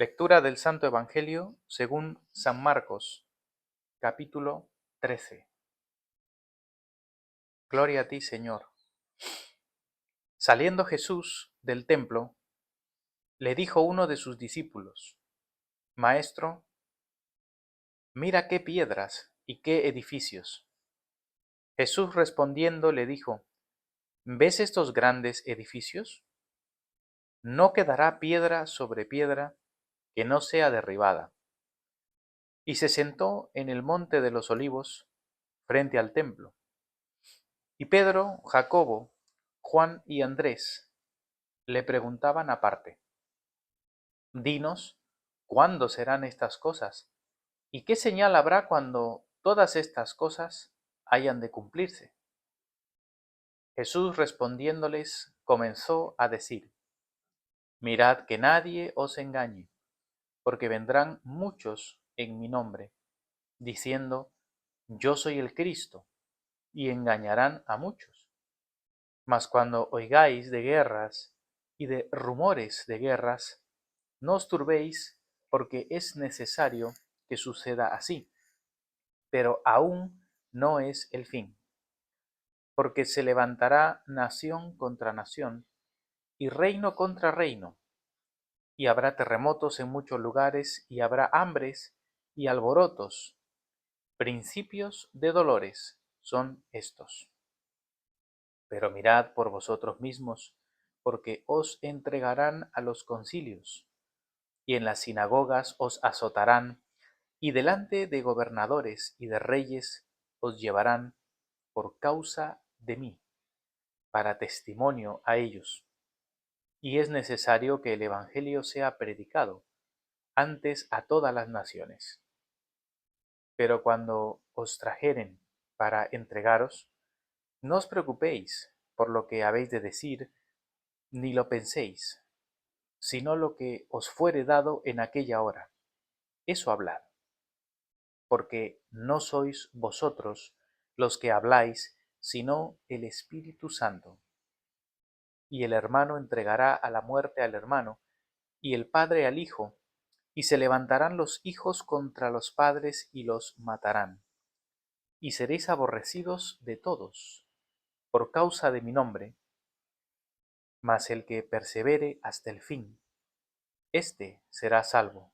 Lectura del Santo Evangelio según San Marcos, capítulo 13. Gloria a ti, Señor. Saliendo Jesús del templo, le dijo uno de sus discípulos: Maestro, mira qué piedras y qué edificios. Jesús respondiendo le dijo: ¿Ves estos grandes edificios? No quedará piedra sobre piedra que no sea derribada. Y se sentó en el monte de los olivos, frente al templo. Y Pedro, Jacobo, Juan y Andrés le preguntaban aparte: Dinos, ¿cuándo serán estas cosas? ¿Y qué señal habrá cuando todas estas cosas hayan de cumplirse? Jesús respondiéndoles comenzó a decir: Mirad que nadie os engañe, porque vendrán muchos en mi nombre, diciendo: Yo soy el Cristo, y engañarán a muchos. Mas cuando oigáis de guerras y de rumores de guerras, no os turbéis, porque es necesario que suceda así, pero aún no es el fin, porque se levantará nación contra nación y reino contra reino, y habrá terremotos en muchos lugares, y habrá hambres y alborotos. Principios de dolores son estos. Pero mirad por vosotros mismos, porque os entregarán a los concilios, y en las sinagogas os azotarán, y delante de gobernadores y de reyes os llevarán por causa de mí, para testimonio a ellos. Y es necesario que el Evangelio sea predicado antes a todas las naciones. Pero cuando os trajeren para entregaros, no os preocupéis por lo que habéis de decir, ni lo penséis, sino lo que os fuere dado en aquella hora. Eso hablad, porque no sois vosotros los que habláis, sino el Espíritu Santo. Y el hermano entregará a la muerte al hermano, y el padre al hijo, y se levantarán los hijos contra los padres y los matarán. Y seréis aborrecidos de todos, por causa de mi nombre, mas el que persevere hasta el fin, éste será salvo.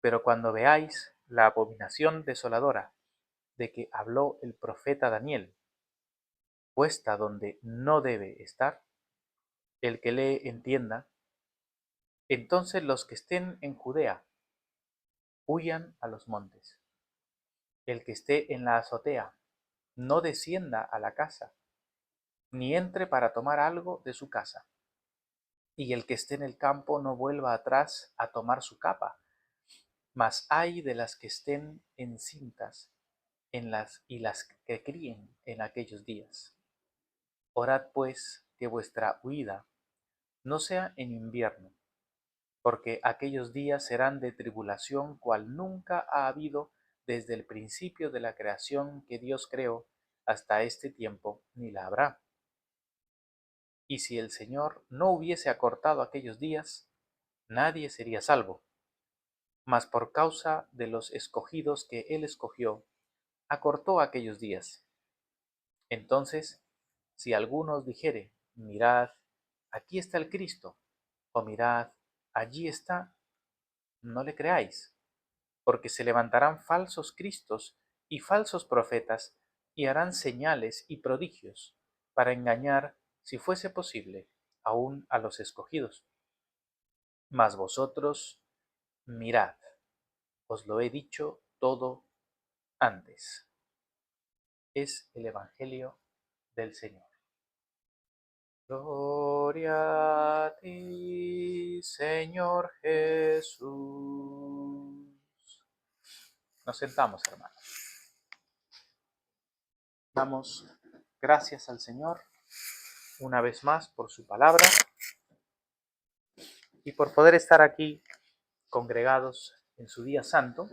Pero cuando veáis la abominación desoladora de que habló el profeta Daniel, puesta donde no debe estar, el que lee entienda, entonces los que estén en Judea huyan a los montes. El que esté en la azotea no descienda a la casa, ni entre para tomar algo de su casa. Y el que esté en el campo no vuelva atrás a tomar su capa. Mas ay de las que estén encintas y las que críen en aquellos días. Orad pues que vuestra huida no sea en invierno, porque aquellos días serán de tribulación cual nunca ha habido desde el principio de la creación que Dios creó hasta este tiempo, ni la habrá. Y si el Señor no hubiese acortado aquellos días, nadie sería salvo. Mas por causa de los escogidos que Él escogió, acortó aquellos días. Entonces, si alguno os dijere: Mirad, aquí está el Cristo, o mirad, allí está, no le creáis, porque se levantarán falsos cristos y falsos profetas, y harán señales y prodigios, para engañar, si fuese posible, aún a los escogidos. Mas vosotros mirad, os lo he dicho todo antes. Es el Evangelio del Señor. Gloria a ti, Señor Jesús. Nos sentamos, hermanos. Damos gracias al Señor una vez más por su palabra y por poder estar aquí congregados en su día santo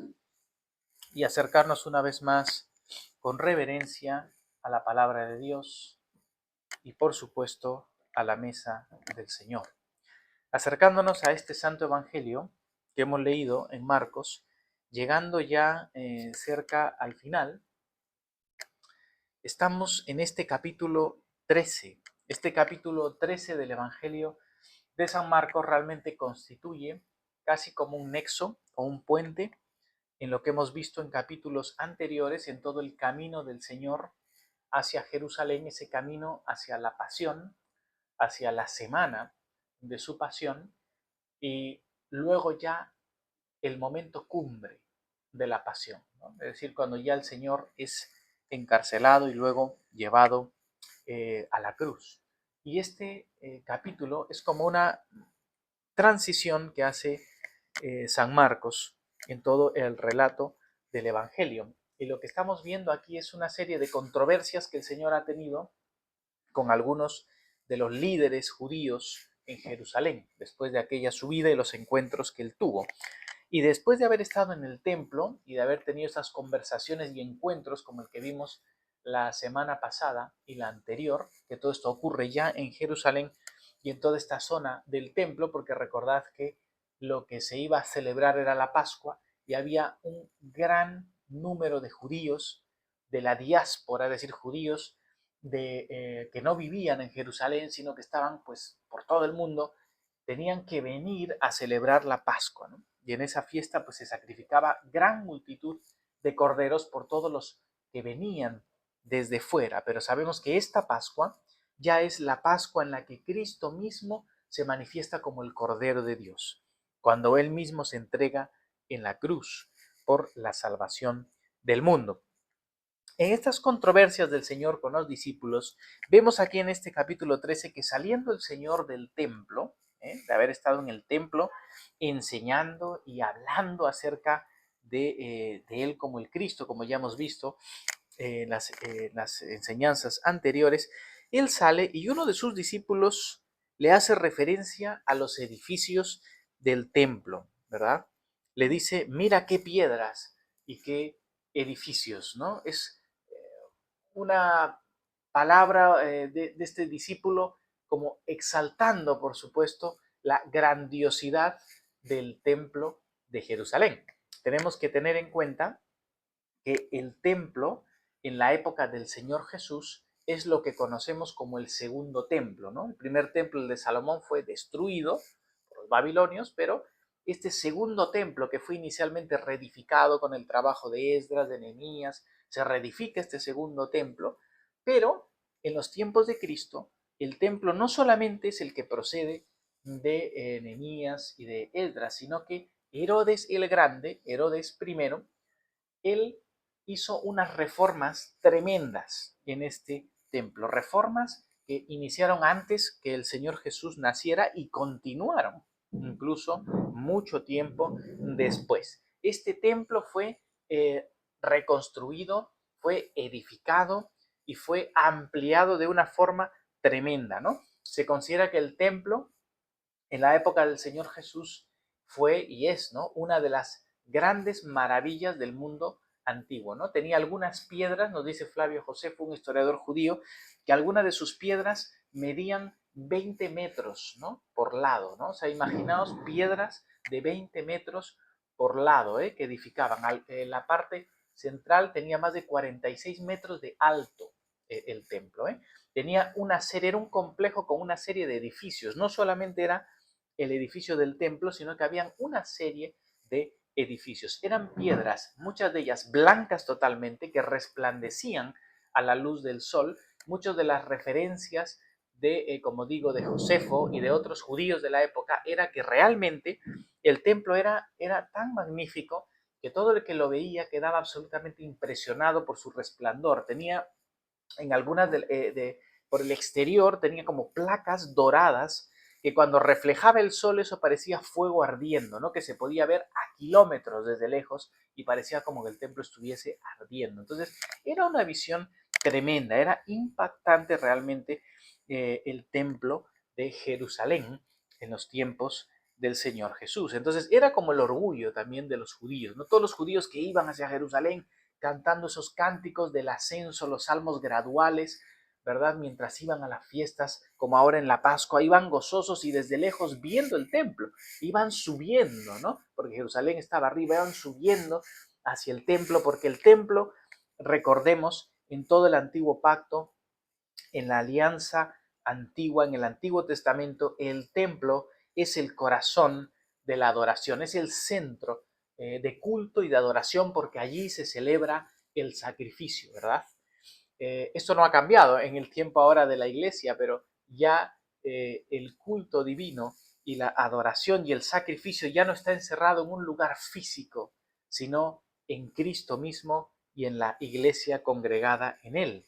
y acercarnos una vez más con reverencia a la palabra de Dios y por supuesto a la mesa del Señor. Acercándonos a este santo evangelio, que hemos leído en Marcos, llegando ya cerca al final, estamos en este capítulo 13. Este capítulo 13 del Evangelio de San Marcos realmente constituye casi como un nexo o un puente en lo que hemos visto en capítulos anteriores, en todo el camino del Señor hacia Jerusalén, ese camino hacia la pasión, hacia la semana de su pasión, y luego ya el momento cumbre de la pasión, ¿no? Es decir, cuando ya el Señor es encarcelado y luego llevado a la cruz. Y este capítulo es como una transición que hace San Marcos en todo el relato del Evangelio. Y lo que estamos viendo aquí es una serie de controversias que el Señor ha tenido con algunos de los líderes judíos en Jerusalén, después de aquella subida y los encuentros que él tuvo. Y después de haber estado en el templo y de haber tenido esas conversaciones y encuentros como el que vimos la semana pasada y la anterior, que todo esto ocurre ya en Jerusalén y en toda esta zona del templo, porque recordad que lo que se iba a celebrar era la Pascua y había un gran número de judíos de la diáspora, es decir, judíos que no vivían en Jerusalén, sino que estaban pues por todo el mundo, tenían que venir a celebrar la Pascua, ¿no? Y en esa fiesta pues se sacrificaba gran multitud de corderos por todos los que venían desde fuera. Pero sabemos que esta Pascua ya es la Pascua en la que Cristo mismo se manifiesta como el Cordero de Dios, cuando Él mismo se entrega en la cruz por la salvación del mundo. En estas controversias del Señor con los discípulos, vemos aquí en este capítulo 13 que saliendo el Señor del templo, de haber estado en el templo, enseñando y hablando acerca de Él como el Cristo, como ya hemos visto en las enseñanzas anteriores, Él sale y uno de sus discípulos le hace referencia a los edificios del templo, ¿verdad? Le dice, mira qué piedras y qué edificios, ¿no? Es una palabra de este discípulo como exaltando, por supuesto, la grandiosidad del templo de Jerusalén. Tenemos que tener en cuenta que el templo en la época del Señor Jesús es lo que conocemos como el segundo templo, ¿no? El primer templo, el de Salomón, fue destruido por los babilonios, pero este segundo templo que fue inicialmente reedificado con el trabajo de Esdras, de Nehemías, se reedifica este segundo templo, pero en los tiempos de Cristo, el templo no solamente es el que procede de Nehemías y de Esdras, sino que Herodes el Grande, Herodes I, él hizo unas reformas tremendas en este templo, reformas que iniciaron antes que el Señor Jesús naciera y continuaron incluso mucho tiempo después. Este templo fue reconstruido, fue edificado y fue ampliado de una forma tremenda, ¿no? Se considera que el templo en la época del Señor Jesús fue y es, ¿no?, una de las grandes maravillas del mundo antiguo, ¿no? Tenía algunas piedras, nos dice Flavio Josefo, un historiador judío, que algunas de sus piedras medían 20 metros, ¿no?, por lado, ¿no? O sea, imaginaos piedras de 20 metros por lado, que edificaban. La parte central tenía más de 46 metros de alto el templo, Tenía una serie, era un complejo con una serie de edificios, no solamente era el edificio del templo, sino que habían una serie de edificios. Eran piedras, muchas de ellas blancas totalmente, que resplandecían a la luz del sol. Muchas de las referencias de, como digo, de Josefo y de otros judíos de la época, era que realmente el templo era tan magnífico que todo el que lo veía quedaba absolutamente impresionado por su resplandor. Tenía en algunas por el exterior, tenía como placas doradas que cuando reflejaba el sol eso parecía fuego ardiendo, ¿no? Que se podía ver a kilómetros desde lejos y parecía como que el templo estuviese ardiendo. Entonces era una visión tremenda, era impactante realmente el templo de Jerusalén en los tiempos del Señor Jesús. Entonces era como el orgullo también de los judíos, ¿no? Todos los judíos que iban hacia Jerusalén cantando esos cánticos del ascenso, los salmos graduales, ¿verdad? Mientras iban a las fiestas, como ahora en la Pascua, iban gozosos y desde lejos viendo el templo, iban subiendo, ¿no? Porque Jerusalén estaba arriba, iban subiendo hacia el templo, porque el templo, recordemos, en todo el antiguo pacto, en la alianza antigua, en el Antiguo Testamento, el templo es el corazón de la adoración, es el centro de culto y de adoración porque allí se celebra el sacrificio, ¿verdad? Esto no ha cambiado en el tiempo ahora de la iglesia, pero ya el culto divino y la adoración y el sacrificio ya no está encerrado en un lugar físico, sino en Cristo mismo y en la iglesia congregada en él.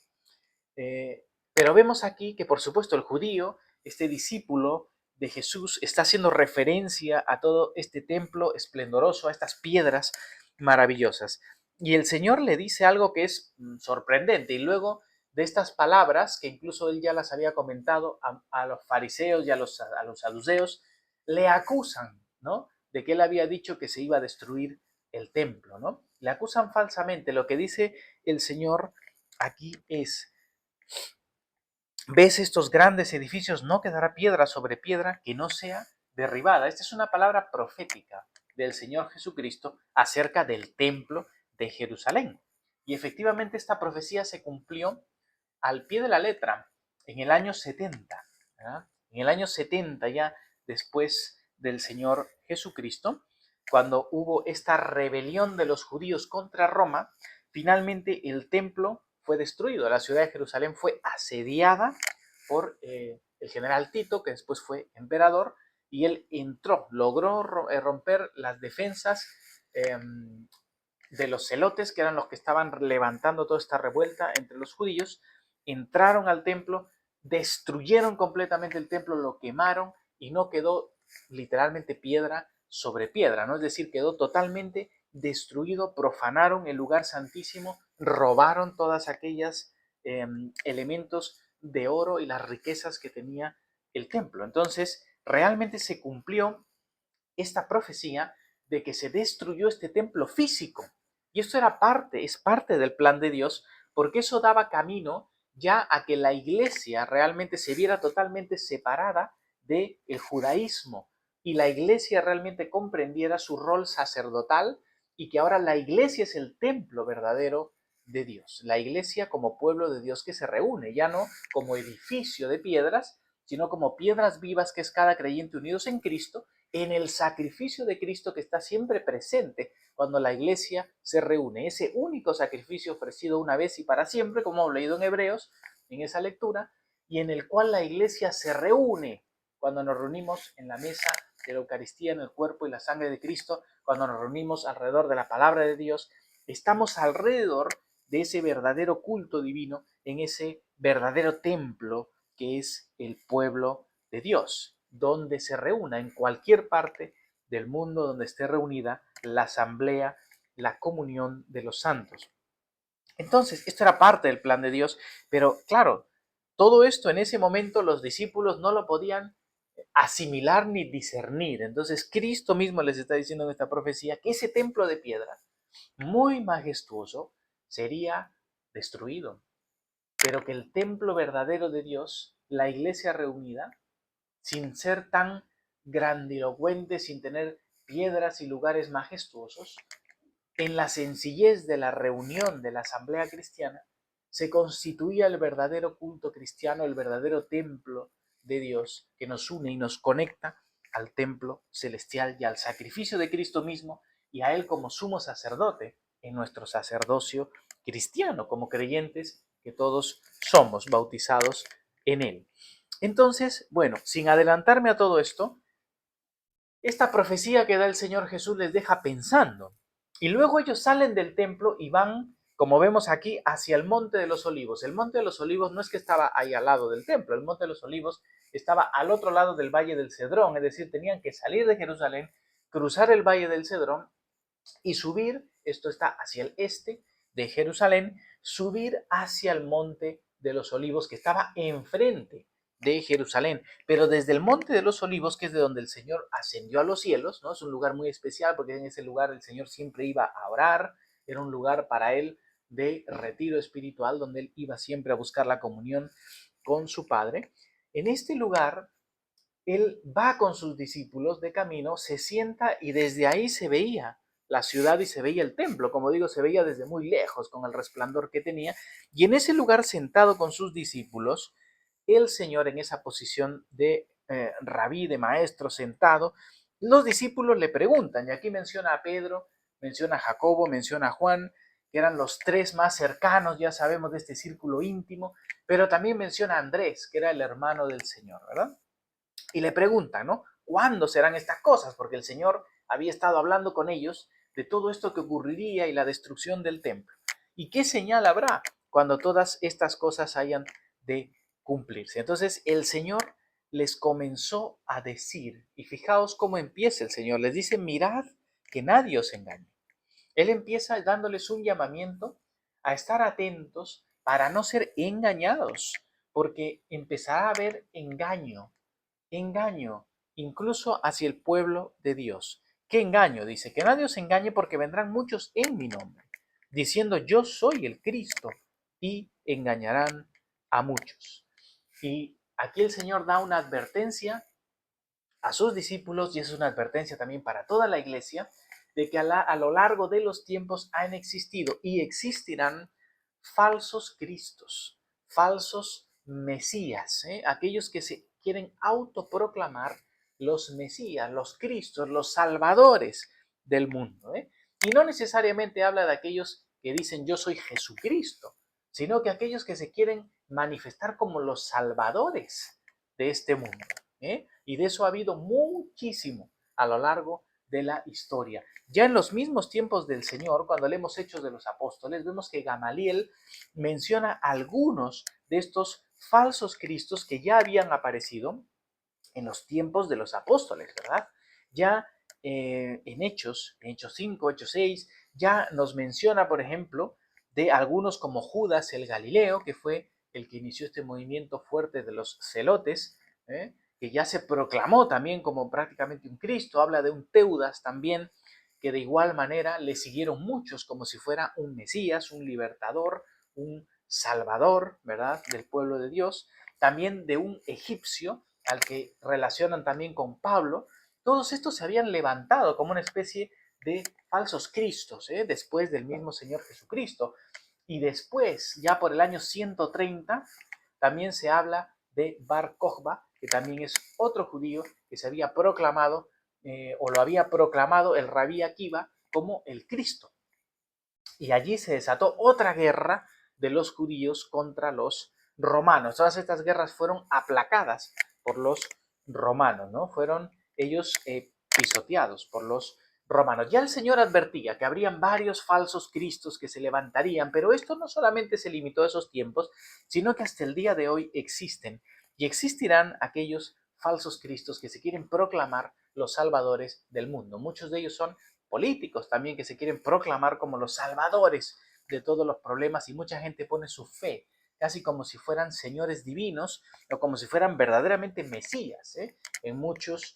Pero vemos aquí que, por supuesto, el judío, este discípulo de Jesús, está haciendo referencia a todo este templo esplendoroso, a estas piedras maravillosas. Y el Señor le dice algo que es sorprendente. Y luego de estas palabras, que incluso él ya las había comentado a los fariseos y a los saduceos, le acusan, ¿no? De que él había dicho que se iba a destruir el templo, ¿no? Le acusan falsamente. Lo que dice el Señor aquí es: ¿ves estos grandes edificios? No quedará piedra sobre piedra que no sea derribada. Esta es una palabra profética del Señor Jesucristo acerca del templo de Jerusalén. Y efectivamente esta profecía se cumplió al pie de la letra en el año 70. ¿Verdad? En el año 70 ya después del Señor Jesucristo, cuando hubo esta rebelión de los judíos contra Roma, finalmente el templo fue destruido. La ciudad de Jerusalén fue asediada por el general Tito, que después fue emperador, y él entró, logró romper las defensas de los celotes, que eran los que estaban levantando toda esta revuelta entre los judíos. Entraron al templo, destruyeron completamente el templo, lo quemaron y no quedó literalmente piedra sobre piedra, ¿no? Es decir, quedó totalmente destruido, profanaron el lugar santísimo, robaron todas aquellas elementos de oro y las riquezas que tenía el templo. Entonces, realmente se cumplió esta profecía de que se destruyó este templo físico. Y esto era es parte del plan de Dios, porque eso daba camino ya a que la iglesia realmente se viera totalmente separada del judaísmo y la iglesia realmente comprendiera su rol sacerdotal y que ahora la iglesia es el templo verdadero de Dios. La iglesia como pueblo de Dios que se reúne, ya no como edificio de piedras, sino como piedras vivas que es cada creyente unidos en Cristo, en el sacrificio de Cristo que está siempre presente cuando la iglesia se reúne. Ese único sacrificio ofrecido una vez y para siempre, como hemos leído en Hebreos, en esa lectura, y en el cual la iglesia se reúne cuando nos reunimos en la mesa de la Eucaristía, en el cuerpo y la sangre de Cristo, cuando nos reunimos alrededor de la palabra de Dios, estamos alrededor de ese verdadero culto divino, en ese verdadero templo que es el pueblo de Dios, donde se reúna en cualquier parte del mundo donde esté reunida la asamblea, la comunión de los santos. Entonces, esto era parte del plan de Dios, pero claro, todo esto en ese momento los discípulos no lo podían asimilar ni discernir. Entonces, Cristo mismo les está diciendo en esta profecía que ese templo de piedra, muy majestuoso, sería destruido, pero que el templo verdadero de Dios, la iglesia reunida, sin ser tan grandilocuente, sin tener piedras y lugares majestuosos, en la sencillez de la reunión de la asamblea cristiana, se constituía el verdadero culto cristiano, el verdadero templo de Dios que nos une y nos conecta al templo celestial y al sacrificio de Cristo mismo y a Él como sumo sacerdote en nuestro sacerdocio cristiano, como creyentes que todos somos bautizados en Él. Entonces, bueno, sin adelantarme a todo esto, esta profecía que da el Señor Jesús les deja pensando. Y luego ellos salen del templo y van, como vemos aquí, hacia el Monte de los Olivos. El Monte de los Olivos no es que estaba ahí al lado del templo, el Monte de los Olivos estaba al otro lado del Valle del Cedrón, es decir, tenían que salir de Jerusalén, cruzar el Valle del Cedrón y subir, esto está hacia el este de Jerusalén, subir hacia el Monte de los Olivos que estaba enfrente de Jerusalén. Pero desde el Monte de los Olivos, que es de donde el Señor ascendió a los cielos, ¿no? Es un lugar muy especial porque en ese lugar el Señor siempre iba a orar, era un lugar para él de retiro espiritual, donde él iba siempre a buscar la comunión con su Padre. En este lugar, él va con sus discípulos de camino, se sienta y desde ahí se veía la ciudad y se veía el templo, como digo, se veía desde muy lejos con el resplandor que tenía. Y en ese lugar, sentado con sus discípulos, el Señor en esa posición de rabí, de maestro, sentado, los discípulos le preguntan, y aquí menciona a Pedro, menciona a Jacobo, menciona a Juan, que eran los tres más cercanos, ya sabemos, de este círculo íntimo, pero también menciona a Andrés, que era el hermano del Señor, ¿verdad? Y le preguntan, ¿no? ¿Cuándo serán estas cosas? Porque el Señor había estado hablando con ellos de todo esto que ocurriría y la destrucción del templo. ¿Y qué señal habrá cuando todas estas cosas hayan de cumplirse? Entonces el Señor les comenzó a decir, y fijaos cómo empieza el Señor, les dice, mirad que nadie os engañe. Él empieza dándoles un llamamiento a estar atentos para no ser engañados, porque empezará a haber engaño, incluso hacia el pueblo de Dios. ¿Qué engaño? Dice, que nadie os engañe porque vendrán muchos en mi nombre, diciendo yo soy el Cristo, y engañarán a muchos. Y aquí el Señor da una advertencia a sus discípulos, y es una advertencia también para toda la iglesia, de que a lo largo de los tiempos han existido y existirán falsos cristos, falsos mesías, aquellos que se quieren autoproclamar los mesías, los cristos, los salvadores del mundo. Y no necesariamente habla de aquellos que dicen yo soy Jesucristo, sino que aquellos que se quieren manifestar como los salvadores de este mundo. Y de eso ha habido muchísimo a lo largo de la historia. Ya en los mismos tiempos del Señor, cuando leemos Hechos de los Apóstoles, vemos que Gamaliel menciona algunos de estos falsos cristos que ya habían aparecido en los tiempos de los apóstoles, ¿verdad? Ya en Hechos 5, Hechos 6, ya nos menciona, por ejemplo, de algunos como Judas el Galileo, que fue el que inició este movimiento fuerte de los celotes, que ya se proclamó también como prácticamente un Cristo. Habla de un Teudas también, que de igual manera le siguieron muchos como si fuera un Mesías, un libertador, un salvador, ¿verdad?, del pueblo de Dios. También de un egipcio, al que relacionan también con Pablo. Todos estos se habían levantado como una especie de falsos cristos, después del mismo Señor Jesucristo. Y después, ya por el año 130, también se habla de Bar Kokhba, que también es otro judío que se había proclamado, o lo había proclamado el rabí Akiva como el Cristo. Y allí se desató otra guerra de los judíos contra los romanos. Todas estas guerras fueron aplacadas por los romanos, ¿no? Fueron ellos pisoteados por los romanos. Ya el Señor advertía que habrían varios falsos cristos que se levantarían, pero esto no solamente se limitó a esos tiempos, sino que hasta el día de hoy existen y existirán aquellos falsos cristos que se quieren proclamar los salvadores del mundo. Muchos de ellos son políticos también que se quieren proclamar como los salvadores de todos los problemas, y mucha gente pone su fe casi como si fueran señores divinos o como si fueran verdaderamente mesías, en muchos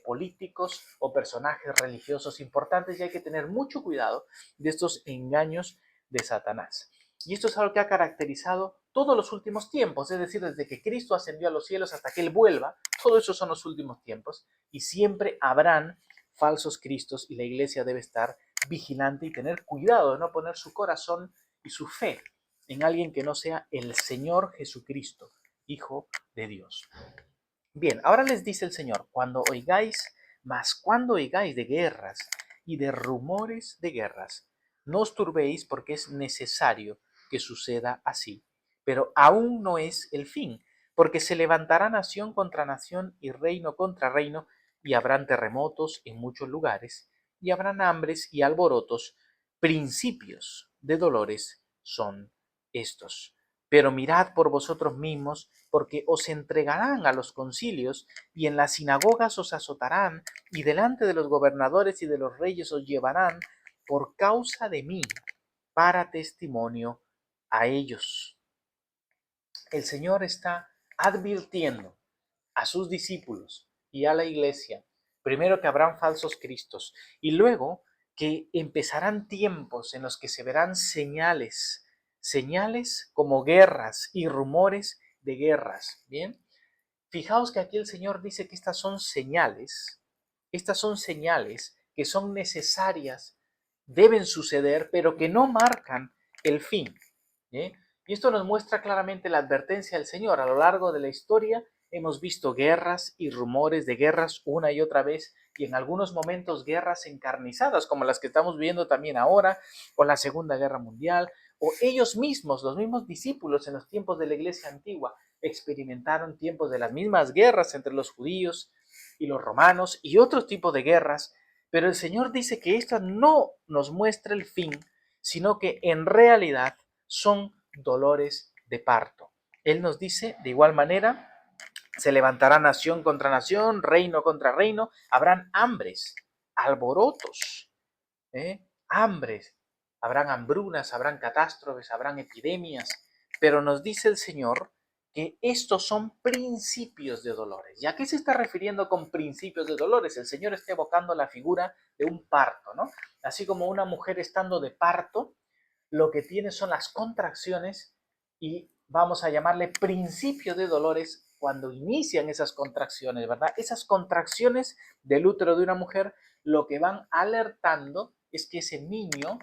políticos o personajes religiosos importantes, y hay que tener mucho cuidado de estos engaños de Satanás. Y esto es algo que ha caracterizado todos los últimos tiempos, es decir, desde que Cristo ascendió a los cielos hasta que Él vuelva, todo eso son los últimos tiempos, y siempre habrán falsos cristos, y la iglesia debe estar vigilante y tener cuidado de no poner su corazón y su fe en alguien que no sea el Señor Jesucristo, Hijo de Dios. Bien, ahora les dice el Señor, cuando oigáis de guerras y de rumores de guerras, no os turbéis, porque es necesario que suceda así. Pero aún no es el fin, porque se levantará nación contra nación y reino contra reino, y habrán terremotos en muchos lugares, y habrán hambres y alborotos. Principios de dolores son estos. Pero mirad por vosotros mismos, porque os entregarán a los concilios, y en las sinagogas os azotarán, y delante de los gobernadores y de los reyes os llevarán por causa de mí, para testimonio a ellos. El Señor está advirtiendo a sus discípulos y a la iglesia, primero que habrán falsos cristos, y luego que empezarán tiempos en los que se verán señales, señales como guerras y rumores de guerras. Bien, fijaos que aquí el Señor dice que estas son señales que son necesarias, deben suceder, pero que no marcan el fin. ¿Eh? Y esto nos muestra claramente la advertencia del Señor. A lo largo de la historia hemos visto guerras y rumores de guerras una y otra vez, y en algunos momentos guerras encarnizadas, como las que estamos viendo también ahora, o la Segunda Guerra Mundial, o ellos mismos, los mismos discípulos en los tiempos de la Iglesia antigua, experimentaron tiempos de las mismas guerras entre los judíos y los romanos y otros tipos de guerras, pero el Señor dice que esto no nos muestra el fin, sino que en realidad son dolores de parto. Él nos dice, de igual manera, se levantará nación contra nación, reino contra reino, habrán hambres, alborotos, hambres, habrán hambrunas, habrán catástrofes, habrán epidemias, pero nos dice el Señor que estos son principios de dolores. ¿Y a qué se está refiriendo con principios de dolores? El Señor está evocando la figura de un parto, ¿no? Así como una mujer estando de parto, lo que tiene son las contracciones y vamos a llamarle principio de dolores cuando inician esas contracciones, ¿verdad? Esas contracciones del útero de una mujer lo que van alertando es que ese niño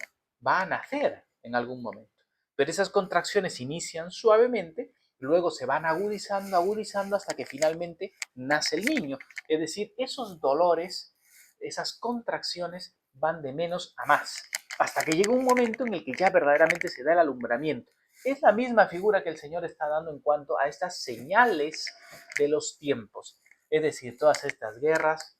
va a nacer en algún momento. Pero esas contracciones inician suavemente, luego se van agudizando, agudizando hasta que finalmente nace el niño. Es decir, esos dolores, esas contracciones van de menos a más, hasta que llega un momento en el que ya verdaderamente se da el alumbramiento. Es la misma figura que el Señor está dando en cuanto a estas señales de los tiempos. Es decir, todas estas guerras,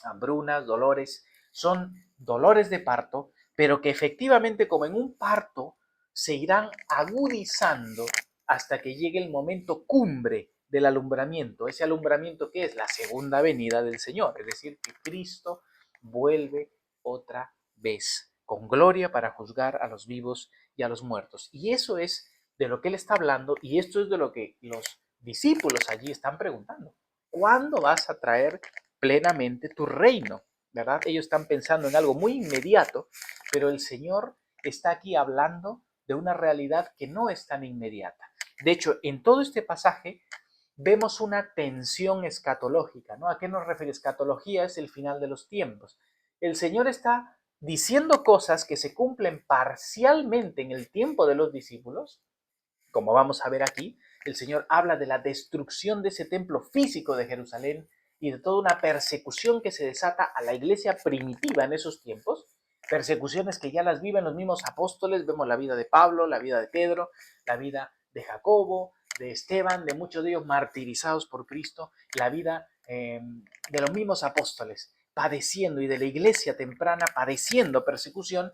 hambrunas, dolores, son dolores de parto, pero que efectivamente como en un parto se irán agudizando hasta que llegue el momento cumbre del alumbramiento. Ese alumbramiento que es la segunda venida del Señor, es decir, que Cristo vuelve otra vez con gloria para juzgar a los vivos y a los muertos. Y eso es de lo que él está hablando y esto es de lo que los discípulos allí están preguntando. ¿Cuándo vas a traer plenamente tu reino? ¿Verdad? Ellos están pensando en algo muy inmediato, pero el Señor está aquí hablando de una realidad que no es tan inmediata. De hecho, en todo este pasaje vemos una tensión escatológica, ¿no? ¿A qué nos refiere? Escatología es el final de los tiempos. El Señor está diciendo cosas que se cumplen parcialmente en el tiempo de los discípulos, como vamos a ver aquí. El Señor habla de la destrucción de ese templo físico de Jerusalén y de toda una persecución que se desata a la iglesia primitiva en esos tiempos, persecuciones que ya las viven los mismos apóstoles. Vemos la vida de Pablo, la vida de Pedro, la vida de Jacobo, de Esteban, de muchos de ellos martirizados por Cristo, la vida de los mismos apóstoles padeciendo y de la iglesia temprana padeciendo persecución,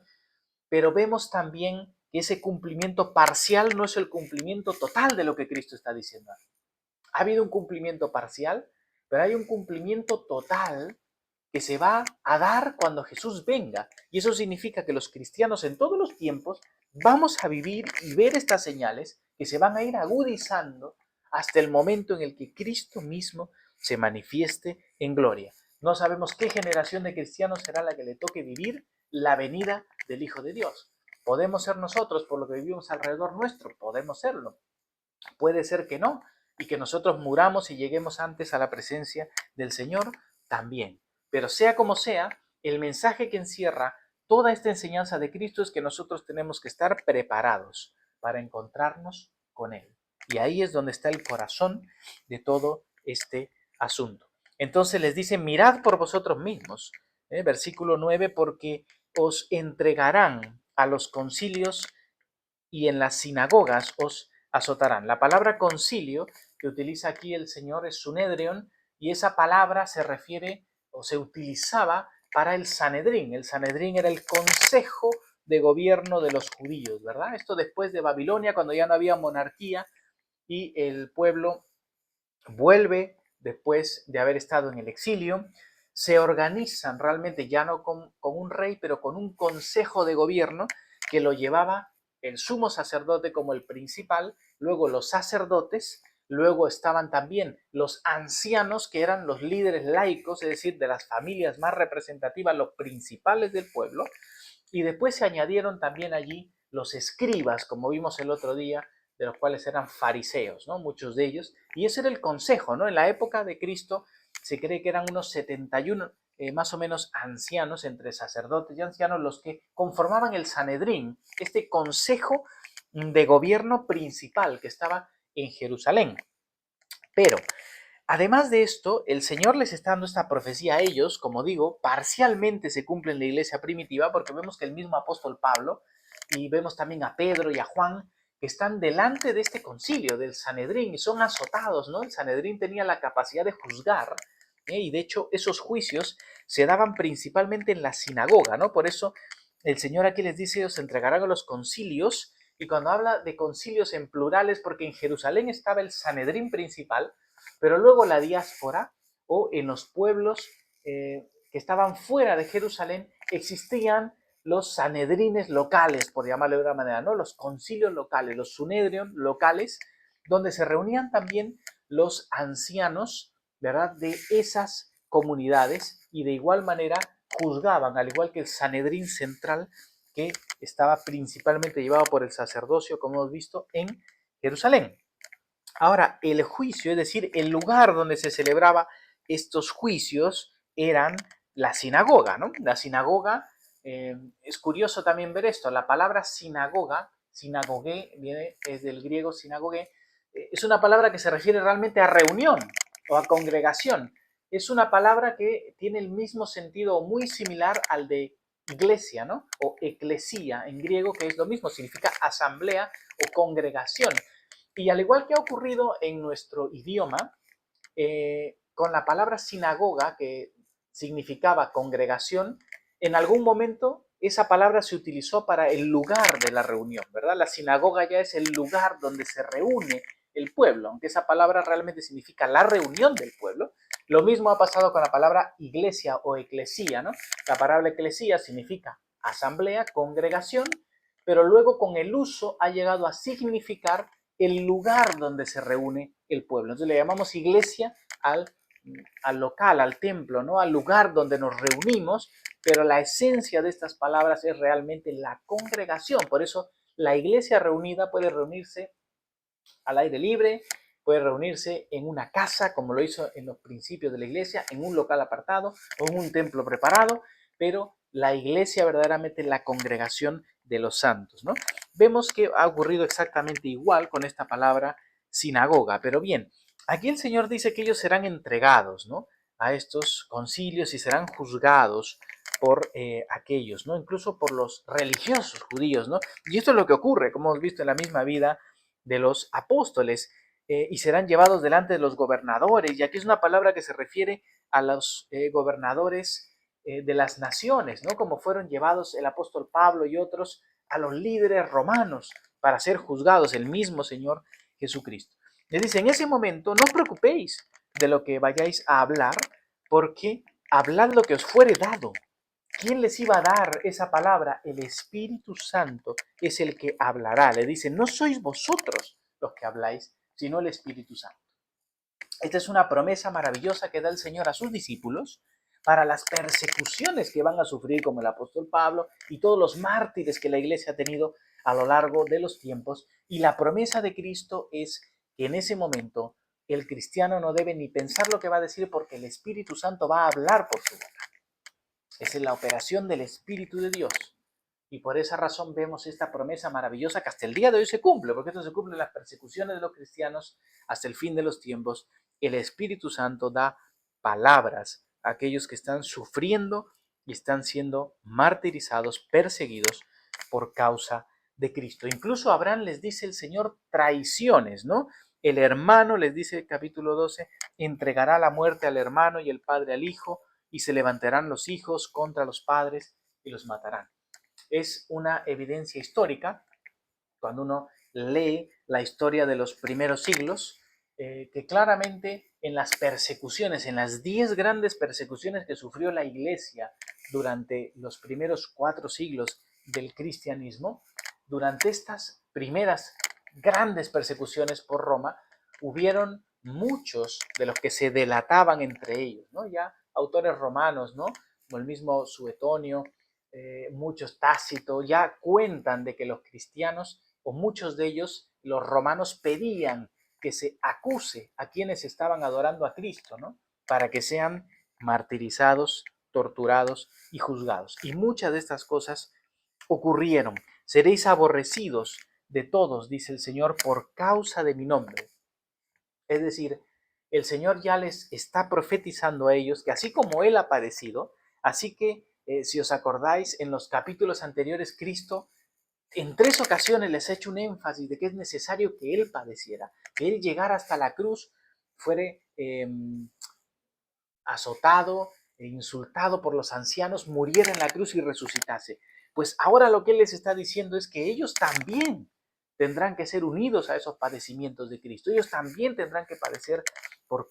pero vemos también que ese cumplimiento parcial no es el cumplimiento total de lo que Cristo está diciendo. Ha habido un cumplimiento parcial, pero hay un cumplimiento total que se va a dar cuando Jesús venga. Y eso significa que los cristianos en todos los tiempos vamos a vivir y ver estas señales que se van a ir agudizando hasta el momento en el que Cristo mismo se manifieste en gloria. No sabemos qué generación de cristianos será la que le toque vivir la venida del Hijo de Dios. Podemos ser nosotros por lo que vivimos alrededor nuestro, podemos serlo. Puede ser que no, y que nosotros muramos y lleguemos antes a la presencia del Señor también. Pero sea como sea, el mensaje que encierra toda esta enseñanza de Cristo es que nosotros tenemos que estar preparados para encontrarnos con Él. Y ahí es donde está el corazón de todo este asunto. Entonces les dice, mirad por vosotros mismos. Versículo 9, porque os entregarán a los concilios y en las sinagogas os azotarán. La palabra concilio que utiliza aquí el Señor es sunedrion, y esa palabra se refiere o se utilizaba para el Sanedrín. El Sanedrín era el consejo de gobierno de los judíos, ¿verdad? Esto después de Babilonia, cuando ya no había monarquía y el pueblo vuelve después de haber estado en el exilio, se organizan realmente ya no con un rey, pero con un consejo de gobierno que lo llevaba el sumo sacerdote como el principal, luego los sacerdotes, luego estaban también los ancianos, que eran los líderes laicos, es decir, de las familias más representativas, los principales del pueblo, y después se añadieron también allí los escribas, como vimos el otro día, de los cuales eran fariseos, ¿no? Muchos de ellos, y ese era el consejo, ¿no? En la época de Cristo se cree que eran unos 71 más o menos ancianos, entre sacerdotes y ancianos, los que conformaban el Sanedrín, este consejo de gobierno principal que estaba en Jerusalén. Pero además de esto, el Señor les está dando esta profecía a ellos, como digo, parcialmente se cumple en la iglesia primitiva, porque vemos que el mismo apóstol Pablo, y vemos también a Pedro y a Juan, que están delante de este concilio del Sanedrín y son azotados, ¿no? El Sanedrín tenía la capacidad de juzgar, y de hecho esos juicios se daban principalmente en la sinagoga, ¿no? Por eso el Señor aquí les dice, os entregarán a los concilios, y cuando habla de concilios en plurales, porque en Jerusalén estaba el Sanedrín principal, pero luego la diáspora o en los pueblos que estaban fuera de Jerusalén existían los sanedrines locales, por llamarlo de una manera, ¿no? Los concilios locales, los sunedrion locales, donde se reunían también los ancianos, ¿verdad?, de esas comunidades y de igual manera juzgaban, al igual que el Sanedrín central, que estaba principalmente llevado por el sacerdocio, como hemos visto, en Jerusalén. Ahora, el juicio, es decir, el lugar donde se celebraba estos juicios, eran la sinagoga, ¿no? La sinagoga, es curioso también ver esto, la palabra sinagoga, sinagogue, viene, es del griego sinagogue, es una palabra que se refiere realmente a reunión o a congregación. Es una palabra que tiene el mismo sentido muy similar al de iglesia, ¿no? O eclesía en griego, que es lo mismo, significa asamblea o congregación. Y al igual que ha ocurrido en nuestro idioma, con la palabra sinagoga, que significaba congregación, en algún momento esa palabra se utilizó para el lugar de la reunión, ¿verdad? La sinagoga ya es el lugar donde se reúne el pueblo, aunque esa palabra realmente significa la reunión del pueblo. Lo mismo ha pasado con la palabra iglesia o eclesía, ¿no? La palabra eclesía significa asamblea, congregación, pero luego con el uso ha llegado a significar el lugar donde se reúne el pueblo. Entonces le llamamos iglesia al local, al templo, ¿no? Al lugar donde nos reunimos, pero la esencia de estas palabras es realmente la congregación. Por eso la iglesia reunida puede reunirse al aire libre, puede reunirse en una casa, como lo hizo en los principios de la iglesia, en un local apartado o en un templo preparado, pero la iglesia verdaderamente la congregación de los santos, ¿no? Vemos que ha ocurrido exactamente igual con esta palabra sinagoga, pero bien, aquí el Señor dice que ellos serán entregados, ¿no?, a estos concilios y serán juzgados por aquellos, ¿no?, incluso por los religiosos judíos, ¿no? Y esto es lo que ocurre, como hemos visto en la misma vida de los apóstoles, y serán llevados delante de los gobernadores, y aquí es una palabra que se refiere a los gobernadores de las naciones, ¿no? Como fueron llevados el apóstol Pablo y otros a los líderes romanos para ser juzgados, el mismo Señor Jesucristo. Les dice, en ese momento no os preocupéis de lo que vayáis a hablar, porque hablad lo que os fuere dado. ¿Quién les iba a dar esa palabra? El Espíritu Santo es el que hablará. Le dice, no sois vosotros los que habláis, sino el Espíritu Santo. Esta es una promesa maravillosa que da el Señor a sus discípulos para las persecuciones que van a sufrir, como el apóstol Pablo y todos los mártires que la iglesia ha tenido a lo largo de los tiempos. Y la promesa de Cristo es que en ese momento el cristiano no debe ni pensar lo que va a decir, porque el Espíritu Santo va a hablar por su boca. Es la operación del Espíritu de Dios. Y por esa razón vemos esta promesa maravillosa que hasta el día de hoy se cumple, porque esto se cumple en las persecuciones de los cristianos hasta el fin de los tiempos. El Espíritu Santo da palabras a aquellos que están sufriendo y están siendo martirizados, perseguidos por causa de Cristo. Incluso a Abraham les dice el Señor traiciones, ¿no? El hermano, les dice el capítulo 12, entregará la muerte al hermano y el padre al hijo, y se levantarán los hijos contra los padres y los matarán. Es una evidencia histórica, cuando uno lee la historia de los primeros siglos, que claramente en las persecuciones, en las 10 grandes persecuciones que sufrió la iglesia durante los primeros 4 siglos del cristianismo, durante estas primeras grandes persecuciones por Roma, hubieron muchos de los que se delataban entre ellos, ¿no? Ya autores romanos, ¿no? Como el mismo Suetonio, muchos Tácito, ya cuentan de que los cristianos, o muchos de ellos, los romanos pedían que se acuse a quienes estaban adorando a Cristo, ¿no? Para que sean martirizados, torturados y juzgados. Y muchas de estas cosas ocurrieron. Seréis aborrecidos de todos, dice el Señor, por causa de mi nombre. Es decir, el Señor ya les está profetizando a ellos que así como Él ha padecido, así que si os acordáis, en los capítulos anteriores, Cristo en 3 ocasiones les ha hecho un énfasis de que es necesario que Él padeciera, que Él llegara hasta la cruz, fuere azotado e insultado por los ancianos, muriera en la cruz y resucitase. Pues ahora lo que Él les está diciendo es que ellos también tendrán que ser unidos a esos padecimientos de Cristo. Ellos también tendrán que padecer por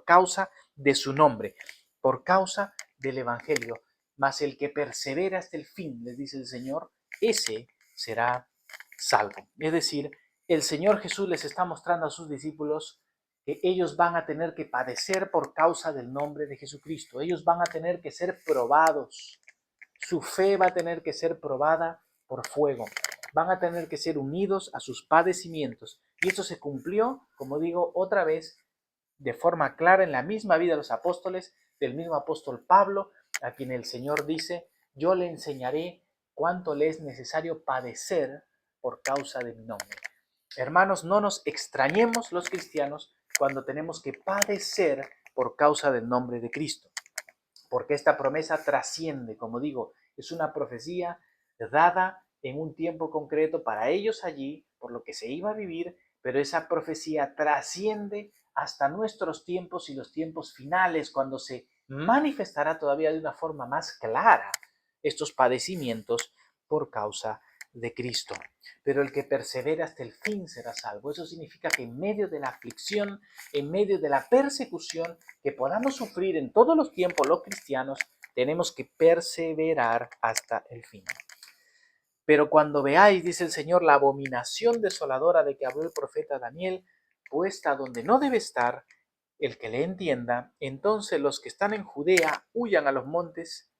causa de su nombre, por causa del Evangelio. Mas el que persevera hasta el fin, les dice el Señor, ese será salvo. Es decir, el Señor Jesús les está mostrando a sus discípulos que ellos van a tener que padecer por causa del nombre de Jesucristo. Ellos van a tener que ser probados. Su fe va a tener que ser probada por fuego. Van a tener que ser unidos a sus padecimientos. Y eso se cumplió, como digo, otra vez de forma clara en la misma vida de los apóstoles, del mismo apóstol Pablo, a quien el Señor dice, yo le enseñaré cuánto le es necesario padecer por causa de mi nombre. Hermanos, no nos extrañemos los cristianos cuando tenemos que padecer por causa del nombre de Cristo, porque esta promesa trasciende, como digo, es una profecía dada en un tiempo concreto para ellos allí, por lo que se iba a vivir, pero esa profecía trasciende hasta nuestros tiempos y los tiempos finales, cuando se manifestará todavía de una forma más clara estos padecimientos por causa de Cristo. Pero el que persevera hasta el fin será salvo. Eso significa que en medio de la aflicción, en medio de la persecución que podamos sufrir en todos los tiempos los cristianos, tenemos que perseverar hasta el fin. Pero cuando veáis, dice el Señor, la abominación desoladora de que habló el profeta Daniel, puesta donde no debe estar, el que le entienda, entonces los que están en Judea huyan a los montes,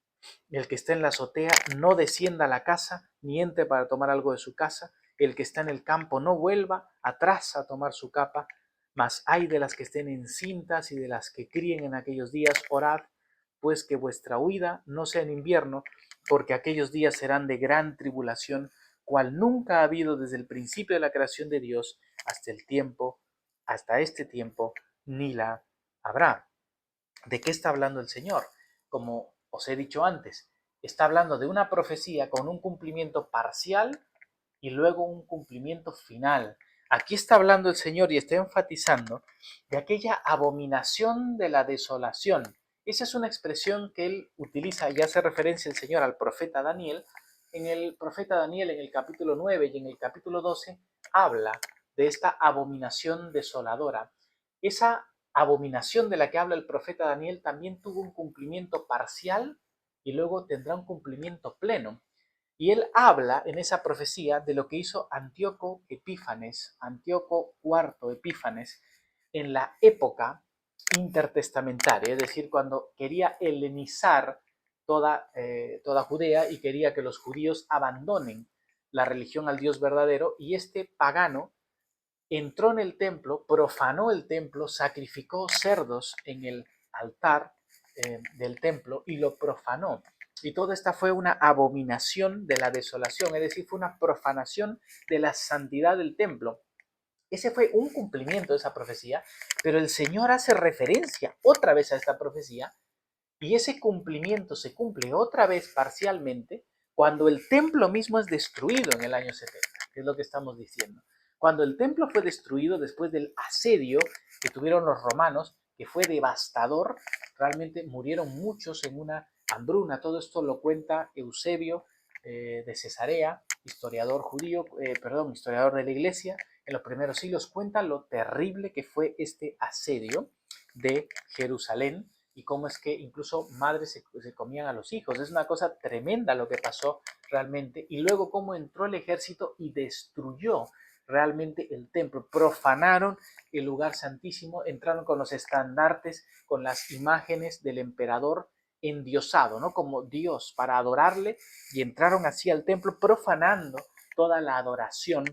el que está en la azotea no descienda a la casa, ni entre para tomar algo de su casa, el que está en el campo no vuelva atrás a tomar su capa, mas ay de las que estén encintas y de las que críen en aquellos días, orad, pues que vuestra huida no sea en invierno, porque aquellos días serán de gran tribulación, cual nunca ha habido desde el principio de la creación de Dios hasta este tiempo, ni la habrá. ¿De qué está hablando el Señor? Como os he dicho antes, está hablando de una profecía con un cumplimiento parcial y luego un cumplimiento final. Aquí está hablando el Señor y está enfatizando de aquella abominación de la desolación. Esa es una expresión que él utiliza y hace referencia el Señor al profeta Daniel. En el profeta Daniel, en el capítulo 9 y en el capítulo 12, habla de esta abominación desoladora. Esa abominación de la que habla el profeta Daniel también tuvo un cumplimiento parcial y luego tendrá un cumplimiento pleno. Y él habla en esa profecía de lo que hizo Antíoco Epífanes, Antíoco IV Epífanes, en la época intertestamentaria, es decir, cuando quería helenizar toda Judea y quería que los judíos abandonen la religión al Dios verdadero, y este pagano entró en el templo, profanó el templo, sacrificó cerdos en el altar del templo y lo profanó. Y toda esta fue una abominación de la desolación, es decir, fue una profanación de la santidad del templo. Ese fue un cumplimiento de esa profecía, pero el Señor hace referencia otra vez a esta profecía y ese cumplimiento se cumple otra vez parcialmente cuando el templo mismo es destruido en el año 70, que es lo que estamos diciendo. Cuando el templo fue destruido después del asedio que tuvieron los romanos, que fue devastador, realmente murieron muchos en una hambruna. Todo esto lo cuenta Eusebio de Cesarea, historiador judío, historiador de la iglesia. En los primeros siglos cuenta lo terrible que fue este asedio de Jerusalén y cómo es que incluso madres se comían a los hijos. Es una cosa tremenda lo que pasó realmente. Y luego cómo entró el ejército y destruyó realmente el templo, profanaron el lugar santísimo, entraron con los estandartes, con las imágenes del emperador endiosado, ¿no? Como Dios, para adorarle, y entraron así al templo profanando toda la adoración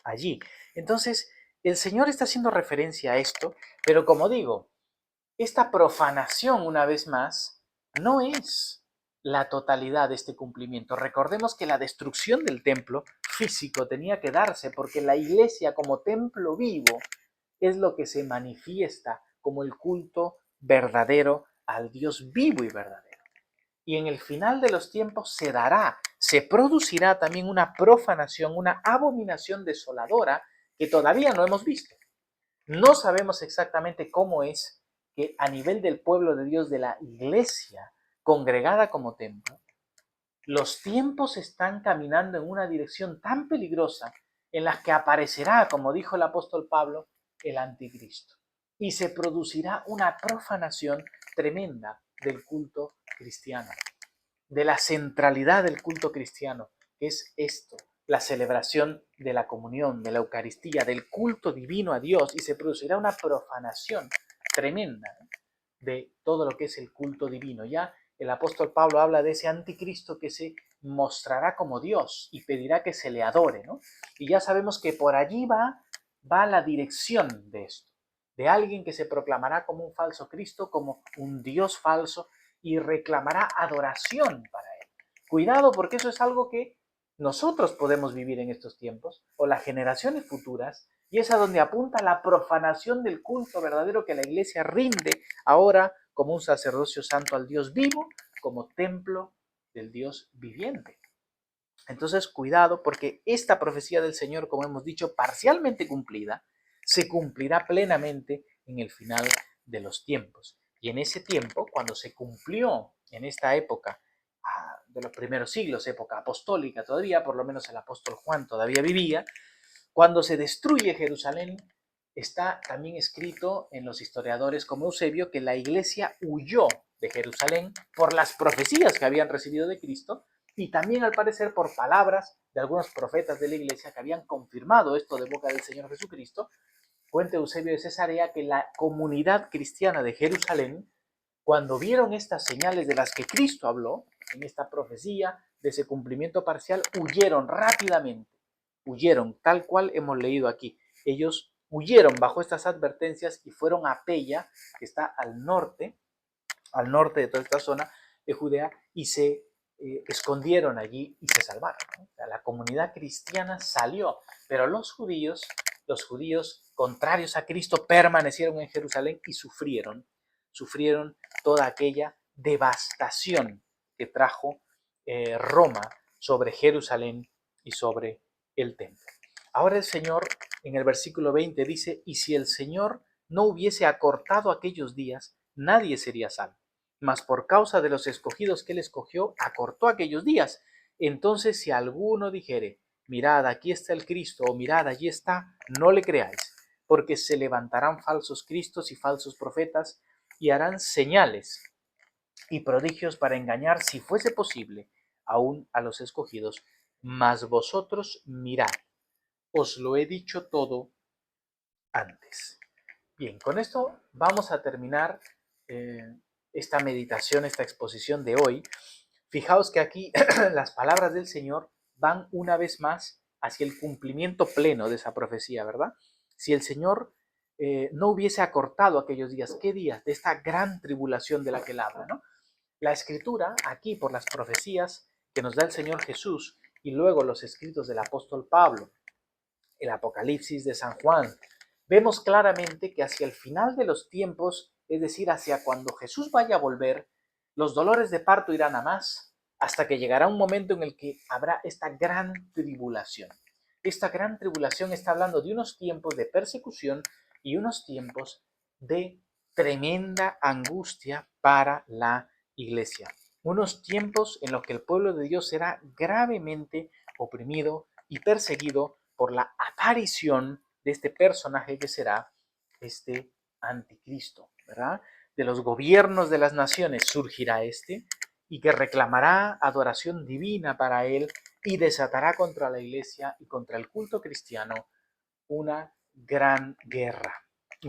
allí. Entonces, el Señor está haciendo referencia a esto, pero como digo, esta profanación, una vez más, no es la totalidad de este cumplimiento. Recordemos que la destrucción del templo físico tenía que darse porque la iglesia como templo vivo es lo que se manifiesta como el culto verdadero al Dios vivo y verdadero. Y en el final de los tiempos se dará, se producirá también una profanación, una abominación desoladora que todavía no hemos visto. No sabemos exactamente cómo es que a nivel del pueblo de Dios, de la iglesia congregada como templo, los tiempos están caminando en una dirección tan peligrosa en la que aparecerá, como dijo el apóstol Pablo, el anticristo. Y se producirá una profanación tremenda del culto cristiano, de la centralidad del culto cristiano, que es esto, la celebración de la comunión, de la Eucaristía, del culto divino a Dios, y se producirá una profanación tremenda de todo lo que es el culto divino. Ya el apóstol Pablo habla de ese anticristo que se mostrará como Dios y pedirá que se le adore, ¿no? Y ya sabemos que por allí va la dirección de esto, de alguien que se proclamará como un falso Cristo, como un Dios falso, y reclamará adoración para él. Cuidado, porque eso es algo que nosotros podemos vivir en estos tiempos, o las generaciones futuras, y es a donde apunta la profanación del culto verdadero que la iglesia rinde ahora como un sacerdocio santo al Dios vivo, como templo del Dios viviente. Entonces, cuidado, porque esta profecía del Señor, como hemos dicho, parcialmente cumplida, se cumplirá plenamente en el final de los tiempos. Y en ese tiempo, cuando se cumplió en esta época de los primeros siglos, época apostólica todavía, por lo menos el apóstol Juan todavía vivía, cuando se destruye Jerusalén, está también escrito en los historiadores como Eusebio que la iglesia huyó de Jerusalén por las profecías que habían recibido de Cristo y también al parecer por palabras de algunos profetas de la iglesia que habían confirmado esto de boca del Señor Jesucristo. Cuenta Eusebio de Cesarea que la comunidad cristiana de Jerusalén, cuando vieron estas señales de las que Cristo habló, en esta profecía de ese cumplimiento parcial, huyeron rápidamente, huyeron, tal cual hemos leído aquí. Ellos huyeron bajo estas advertencias y fueron a Pella, que está al norte de toda esta zona de Judea, y se escondieron allí y se salvaron, ¿no? O sea, la comunidad cristiana salió, pero los judíos contrarios a Cristo, permanecieron en Jerusalén y sufrieron toda aquella devastación que trajo Roma sobre Jerusalén y sobre el templo. Ahora el Señor en el versículo 20 dice, y si el Señor no hubiese acortado aquellos días, nadie sería salvo. Mas por causa de los escogidos que él escogió, acortó aquellos días. Entonces si alguno dijere, mirad, aquí está el Cristo, o mirad, allí está, no le creáis, porque se levantarán falsos cristos y falsos profetas, y harán señales y prodigios para engañar, si fuese posible, aún a los escogidos. Mas vosotros mirad, os lo he dicho todo antes. Bien, con esto vamos a terminar esta meditación, esta exposición de hoy. Fijaos que aquí las palabras del Señor van una vez más hacia el cumplimiento pleno de esa profecía, ¿verdad? Si el Señor no hubiese acortado aquellos días, ¿qué días? De esta gran tribulación de la que él habla, ¿no? La escritura, aquí por las profecías que nos da el Señor Jesús y luego los escritos del apóstol Pablo, el Apocalipsis de San Juan, vemos claramente que hacia el final de los tiempos, es decir, hacia cuando Jesús vaya a volver, los dolores de parto irán a más, hasta que llegará un momento en el que habrá esta gran tribulación. Esta gran tribulación está hablando de unos tiempos de persecución y unos tiempos de tremenda angustia para la iglesia. Unos tiempos en los que el pueblo de Dios será gravemente oprimido y perseguido por la aparición de este personaje que será este anticristo, ¿verdad? De los gobiernos de las naciones surgirá este y que reclamará adoración divina para él y desatará contra la iglesia y contra el culto cristiano una gran guerra,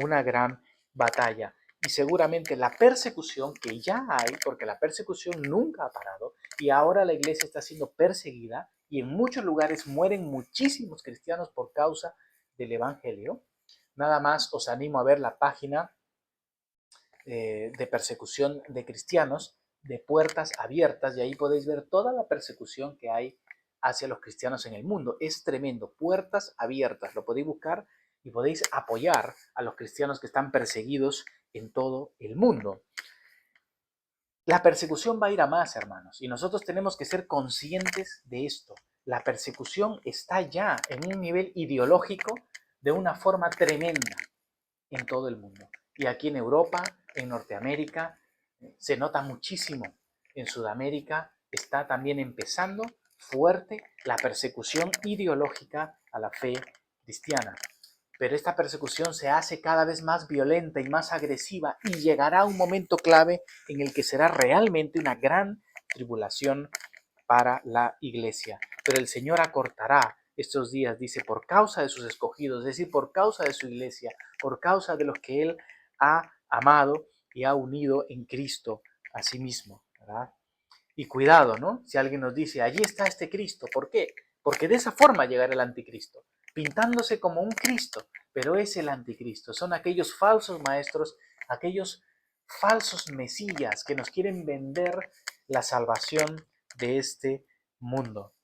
una gran batalla. Y seguramente la persecución que ya hay, porque la persecución nunca ha parado, y ahora la iglesia está siendo perseguida, y en muchos lugares mueren muchísimos cristianos por causa del Evangelio. Nada más os animo a ver la página de persecución de cristianos, de Puertas Abiertas, y ahí podéis ver toda la persecución que hay hacia los cristianos en el mundo. Es tremendo, Puertas Abiertas, lo podéis buscar y podéis apoyar a los cristianos que están perseguidos en todo el mundo. La persecución va a ir a más, hermanos, y nosotros tenemos que ser conscientes de esto. La persecución está ya en un nivel ideológico de una forma tremenda en todo el mundo. Y aquí en Europa, en Norteamérica, se nota muchísimo. En Sudamérica está también empezando fuerte la persecución ideológica a la fe cristiana. Pero esta persecución se hace cada vez más violenta y más agresiva y llegará un momento clave en el que será realmente una gran tribulación para la iglesia. Pero el Señor acortará estos días, dice, por causa de sus escogidos, es decir, por causa de su iglesia, por causa de los que Él ha amado y ha unido en Cristo a sí mismo, ¿verdad? Y cuidado, ¿no? Si alguien nos dice, allí está este Cristo, ¿por qué? Porque de esa forma llegará el anticristo, pintándose como un Cristo, pero es el anticristo, son aquellos falsos maestros, aquellos falsos mesías que nos quieren vender la salvación de este mundo,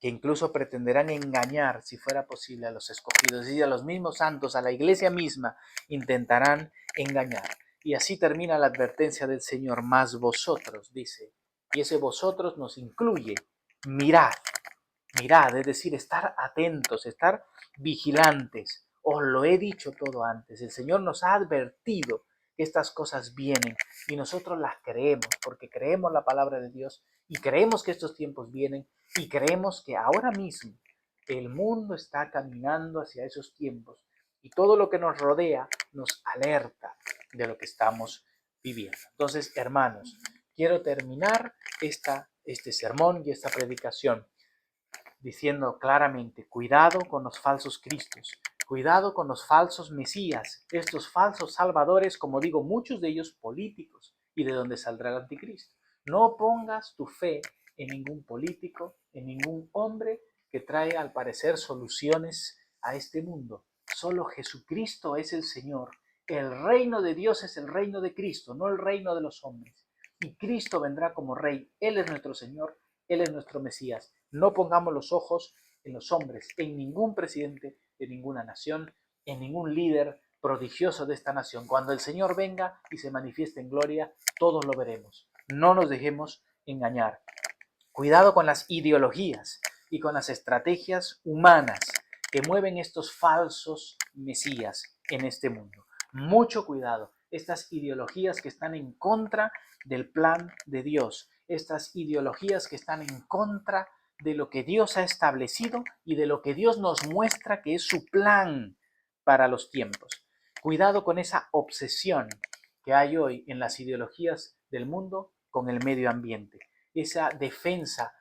que incluso pretenderán engañar, si fuera posible, a los escogidos, y a los mismos santos, a la iglesia misma, intentarán engañar. Y así termina la advertencia del Señor, más vosotros, dice, y ese vosotros nos incluye, mirad, mirad, es decir, estar atentos, estar vigilantes. Os lo he dicho todo antes, el Señor nos ha advertido que estas cosas vienen y nosotros las creemos, porque creemos la palabra de Dios y creemos que estos tiempos vienen y creemos que ahora mismo el mundo está caminando hacia esos tiempos y todo lo que nos rodea nos alerta de lo que estamos viviendo. Entonces, hermanos, quiero terminar este sermón y esta predicación diciendo claramente, cuidado con los falsos cristos, cuidado con los falsos mesías, estos falsos salvadores, como digo, muchos de ellos políticos, y de donde saldrá el anticristo. No pongas tu fe en ningún político, en ningún hombre que trae al parecer soluciones a este mundo. Solo Jesucristo es el Señor. El reino de Dios es el reino de Cristo, no el reino de los hombres. Y Cristo vendrá como Rey. Él es nuestro Señor, Él es nuestro Mesías. No pongamos los ojos en los hombres, en ningún presidente de ninguna nación, en ningún líder prodigioso de esta nación. Cuando el Señor venga y se manifieste en gloria, todos lo veremos. No nos dejemos engañar. Cuidado con las ideologías y con las estrategias humanas que mueven estos falsos mesías en este mundo. Mucho cuidado. Estas ideologías que están en contra del plan de Dios. Estas ideologías que están en contra de lo que Dios ha establecido y de lo que Dios nos muestra que es su plan para los tiempos. Cuidado con esa obsesión que hay hoy en las ideologías del mundo con el medio ambiente. Esa defensa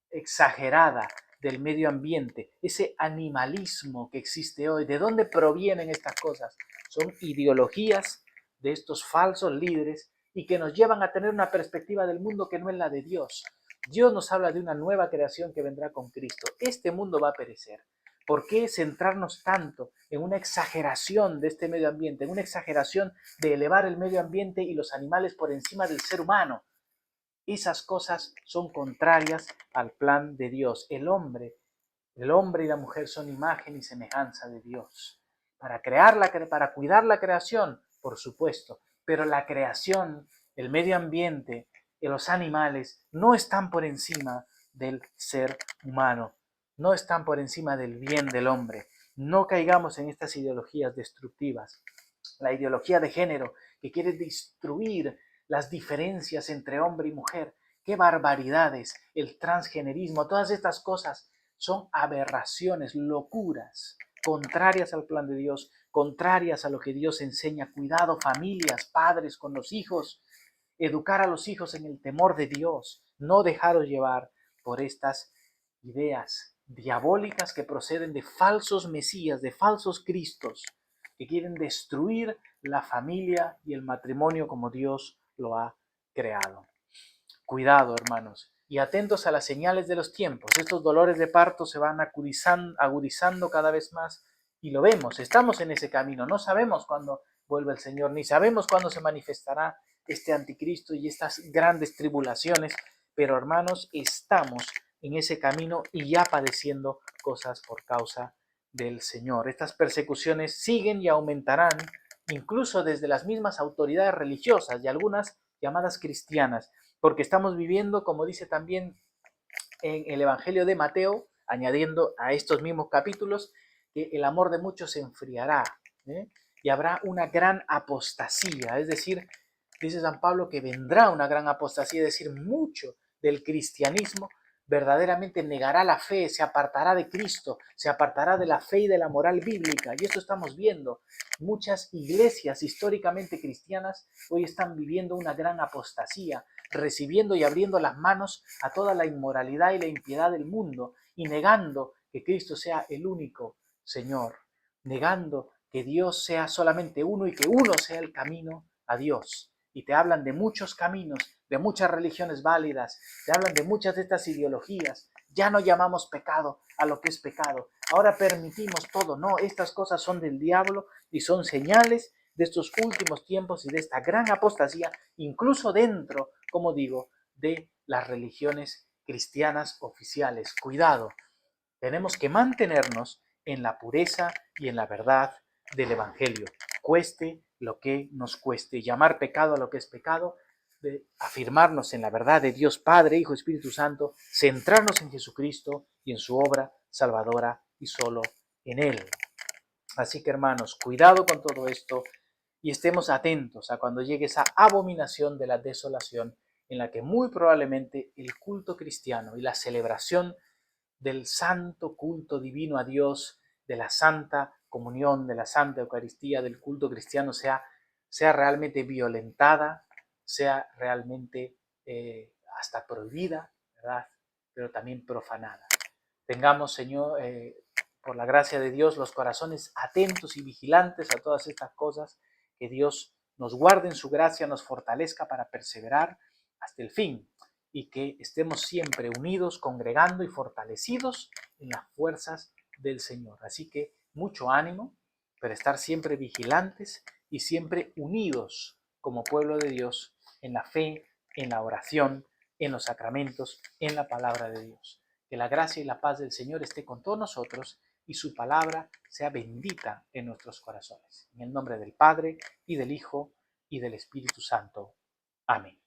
exagerada del medio ambiente, ese animalismo que existe hoy. ¿De dónde provienen estas cosas? Son ideologías de estos falsos líderes y que nos llevan a tener una perspectiva del mundo que no es la de Dios. Dios nos habla de una nueva creación que vendrá con Cristo. Este mundo va a perecer. ¿Por qué centrarnos tanto en una exageración de este medio ambiente, en una exageración de elevar el medio ambiente y los animales por encima del ser humano? Esas cosas son contrarias al plan de Dios. El hombre y la mujer son imagen y semejanza de Dios. Para cuidar la creación, por supuesto, pero la creación, el medio ambiente y los animales no están por encima del ser humano, no están por encima del bien del hombre. No caigamos en estas ideologías destructivas. La ideología de género que quiere destruir las diferencias entre hombre y mujer. ¡Qué barbaridades! El transgenerismo, todas estas cosas son aberraciones, locuras, contrarias al plan de Dios, contrarias a lo que Dios enseña. Cuidado, familias, padres con los hijos, educar a los hijos en el temor de Dios, no dejaros llevar por estas ideas diabólicas que proceden de falsos mesías, de falsos cristos, que quieren destruir la familia y el matrimonio como Dios lo ha creado. Cuidado, hermanos, y atentos a las señales de los tiempos. Estos dolores de parto se van agudizando cada vez más y lo vemos, estamos en ese camino. No sabemos cuándo vuelve el Señor, ni sabemos cuándo se manifestará este anticristo y estas grandes tribulaciones, pero hermanos, estamos en ese camino y ya padeciendo cosas por causa del Señor. Estas persecuciones siguen y aumentarán, incluso desde las mismas autoridades religiosas y algunas llamadas cristianas, porque estamos viviendo, como dice también en el Evangelio de Mateo, añadiendo a estos mismos capítulos, que el amor de muchos se enfriará, ¿eh? Y habrá una gran apostasía, es decir, dice San Pablo que vendrá una gran apostasía, es decir, mucho del cristianismo verdaderamente negará la fe, se apartará de Cristo, se apartará de la fe y de la moral bíblica. Y esto estamos viendo. Muchas iglesias históricamente cristianas hoy están viviendo una gran apostasía, recibiendo y abriendo las manos a toda la inmoralidad y la impiedad del mundo y negando que Cristo sea el único Señor, negando que Dios sea solamente uno y que uno sea el camino a Dios. Y te hablan de muchos caminos, de muchas religiones válidas, te hablan de muchas de estas ideologías. Ya no llamamos pecado a lo que es pecado. Ahora permitimos todo. No, estas cosas son del diablo y son señales de estos últimos tiempos y de esta gran apostasía, incluso dentro, como digo, de las religiones cristianas oficiales. Cuidado, tenemos que mantenernos en la pureza y en la verdad del Evangelio, cueste lo que nos cueste, llamar pecado a lo que es pecado, de afirmarnos en la verdad de Dios Padre, Hijo, Espíritu Santo, centrarnos en Jesucristo y en su obra salvadora y solo en Él. Así que hermanos, cuidado con todo esto y estemos atentos a cuando llegue esa abominación de la desolación en la que muy probablemente el culto cristiano y la celebración del santo culto divino a Dios, de la santa comunión, de la santa Eucaristía, del culto cristiano sea realmente violentada, sea realmente hasta prohibida, ¿verdad? Pero también profanada. Tengamos, Señor, por la gracia de Dios, los corazones atentos y vigilantes a todas estas cosas, que Dios nos guarde en su gracia, nos fortalezca para perseverar hasta el fin y que estemos siempre unidos, congregando y fortalecidos en las fuerzas del Señor. Así que mucho ánimo, pero estar siempre vigilantes y siempre unidos como pueblo de Dios en la fe, en la oración, en los sacramentos, en la palabra de Dios. Que la gracia y la paz del Señor esté con todos nosotros y su palabra sea bendita en nuestros corazones. En el nombre del Padre, y del Hijo, y del Espíritu Santo. Amén.